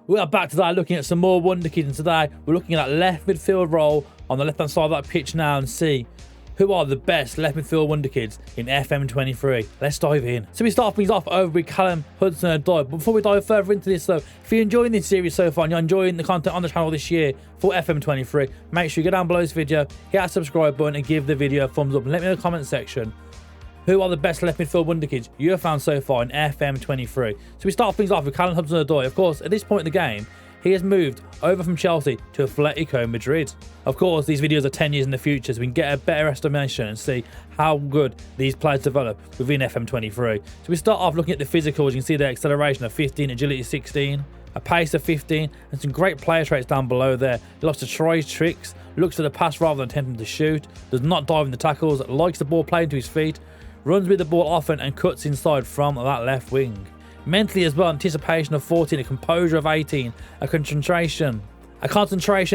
We are back today looking at some more Wonderkids, and today we're looking at that left midfield role on the left hand side of that pitch now and see who are the best left midfield Wonderkids in FM23. Let's dive in. So we start things off over with Callum Hudson-Odoi. But before we dive further into this though, if you're enjoying this series so far and you're enjoying the content on the channel this year for FM23, make sure you go down below this video, hit that subscribe button and give the video a thumbs up. And let me know in the comment section who are the best left midfield Wonderkids you have found so far in FM23. So we start things off with Callum Hudson-Odoi. Of course, at this point in the game, he has moved over from Chelsea to Atletico Madrid. Of course, these videos are 10 years in the future, so we can get a better estimation and see how good these players develop within FM23. So we start off looking at the physicals. You can see their acceleration of 15, agility 16, a pace of 15, and some great player traits down below there. He likes to try his tricks, looks for the pass rather than attempting to shoot, does not dive in the tackles, likes the ball playing to his feet, runs with the ball often and cuts inside from that left wing. Mentally as well, anticipation of 14, a composure of 18, a concentration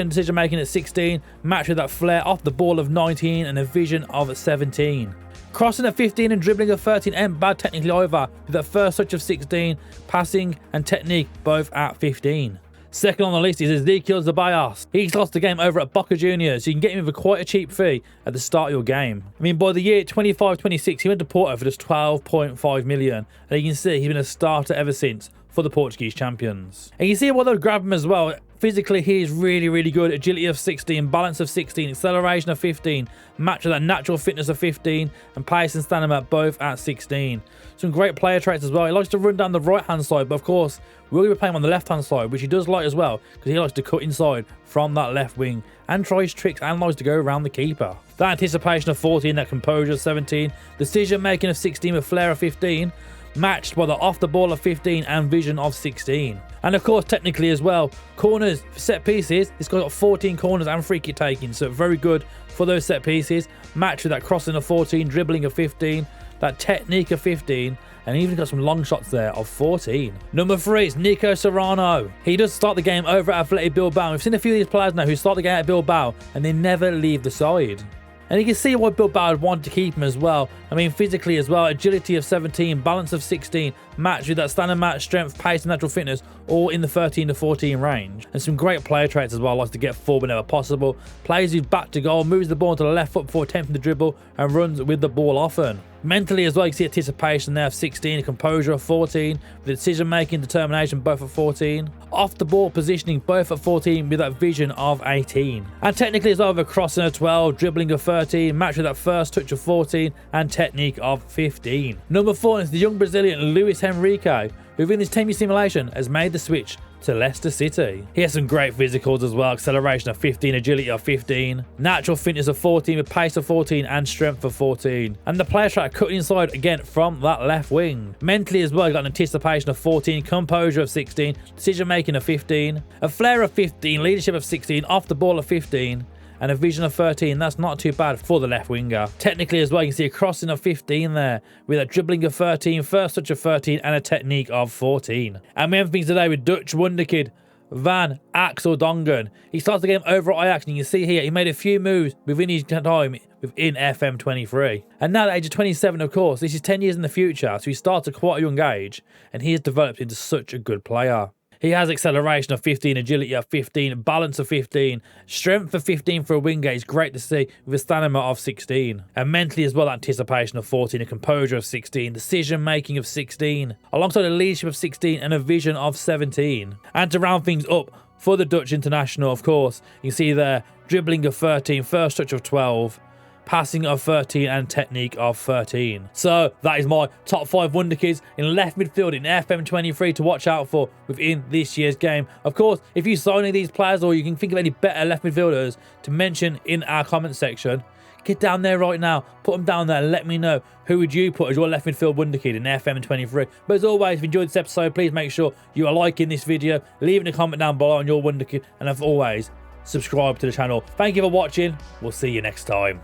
decision making at 16, matched with that flair off the ball of 19 and a vision of 17. Crossing at 15 and dribbling at 13 ain't bad technically either, with that first touch of 16, passing and technique both at 15. Second on the list is Ezekiel Zabayas. He's lost the game over at Boca Juniors, so you can get him for quite a cheap fee at the start of your game. I mean, by the year 25-26, he went to Porto for just 12.5 million, and you can see he's been a starter ever since for the Portuguese champions. And you see why they'll grab him as well. Physically, he is really good. Agility of 16, balance of 16, acceleration of 15, match with that natural fitness of 15, and pace and stamina both at 16. Some great player traits as well. He likes to run down the right-hand side, but of course, we'll be playing on the left-hand side, which he does like as well, because he likes to cut inside from that left wing and try his tricks and likes to go around the keeper. That anticipation of 14, that composure of 17, decision-making of 16 with flair of 15, matched by the off the ball of 15 and vision of 16. And of course, technically as well, corners, set pieces, he's got 14 corners and free kick taking, so very good for those set pieces. Matched with that crossing of 14, dribbling of 15, that technique of 15, and even got some long shots there of 14. Number 3 is Nico Serrano. He does start the game over at Athletic Bilbao. We've seen a few of these players now who start the game at Bilbao and they never leave the side. And you can see why Bilbao would want to keep him as well. I mean, physically as well, agility of 17, balance of 16, matched with that standard match, strength, pace, and natural fitness, all in the 13 to 14 range. And some great player traits as well, likes to get forward whenever possible, plays his back to goal, moves the ball to the left foot before attempting to dribble, and runs with the ball often. Mentally as well, you can see anticipation there of 16, a composure of 14, with decision-making, determination both at 14. Off the ball positioning both at 14 with that vision of 18. And technically as well, with a crossing of 12, dribbling of 13, matched with that first touch of 14 and technique of 15. Number 4 is the young Brazilian Luis Henrique, who within this 10-year simulation has made the switch to Leicester City. He has some great physicals as well, acceleration of 15, agility of 15, natural fitness of 14 with pace of 14 and strength of 14. And the player track cutting inside again from that left wing. Mentally as well, he's got an anticipation of 14, composure of 16, decision making of 15, a flair of 15, leadership of 16, off the ball of 15, and a vision of 13. That's not too bad for the left winger. Technically as well, you can see a crossing of 15 there, with a dribbling of 13, first touch of 13, and a technique of 14. And we have things today with Dutch Wonderkid Van Axel Dongen. He starts the game over at Ajax, and you can see here he made a few moves within his time within FM23. And now at the age of 27, of course, this is 10 years in the future, so he starts at quite a young age, and he has developed into such a good player. He has acceleration of 15, agility of 15, balance of 15, strength of 15 for a winger. He's great to see with a stamina of 16. And mentally as well, anticipation of 14, a composure of 16, decision making of 16, alongside a leadership of 16 and a vision of 17. And to round things up for the Dutch international, of course, you can see there dribbling of 13, first touch of 12, passing of 13 and technique of 13. So that is my top 5 Wonderkids in left midfield in FM23 to watch out for within this year's game. Of course, if you saw any of these players or you can think of any better left midfielders to mention in our comment section, get down there right now, put them down there and let me know who would you put as your left midfield Wonderkid in FM23. But as always, if you enjoyed this episode, please make sure you are liking this video, leaving a comment down below on your Wonderkid, and as always, subscribe to the channel. Thank you for watching. We'll see you next time.